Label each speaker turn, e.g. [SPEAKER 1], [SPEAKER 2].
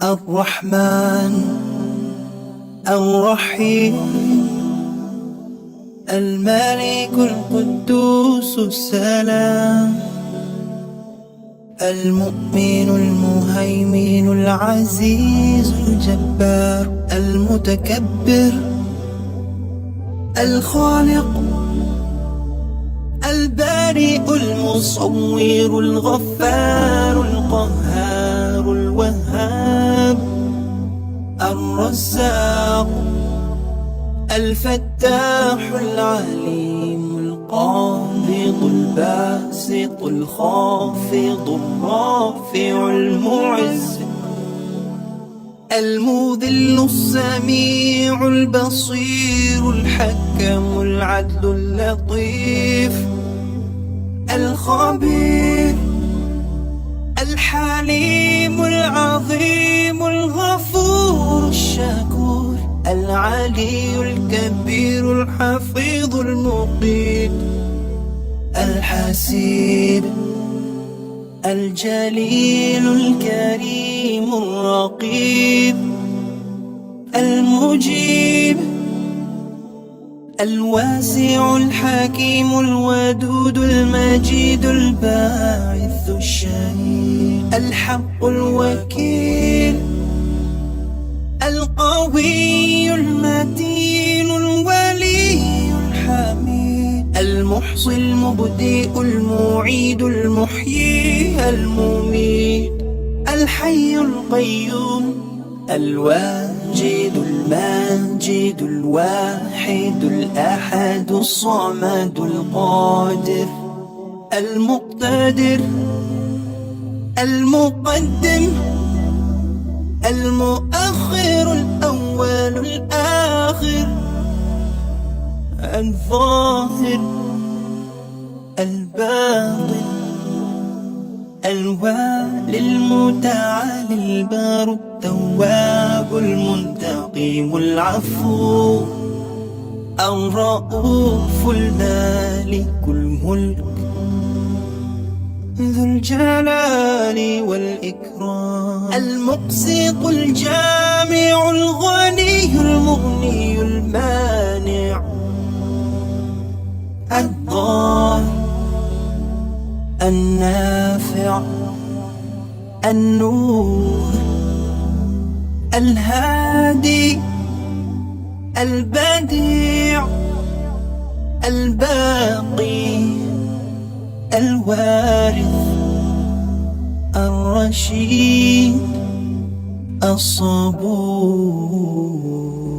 [SPEAKER 1] الرحمن الرحيم الملك القدوس السلام المؤمن المهيمن العزيز الجبار المتكبر الخالق البارئ المصور الغفار القهار الوهاب الرزاق الفتاح العليم القابض الباسط الخافض الرافع المعز المذل السميع البصير الحكم العدل اللطيف الخبير الحليم العظيم الغفور الشكور العلي الكبير الحفيظ المقيت الحسيب الجليل الكريم الرقيب المجيب الواسع الحكيم الودود المجيد الباعث الشهيد الحق الوكيل القوي المتين الولي الحميد المحصي المبدئ المعيد المحيي المميت الحي القيوم الواجد الماجد الواحد الأحد الصمد القادر المقتدر المقدم المؤخر الأول الآخر الظاهر الباطن الوالي المتعالي البار التواب المنتقم العفو الرؤوف المالك الملك ذو الجلال والإكرام المقسط الجامع الغني المغني المانع الضار النافع النور الهادي البديع الباقي الوارث الرشيد الصبور.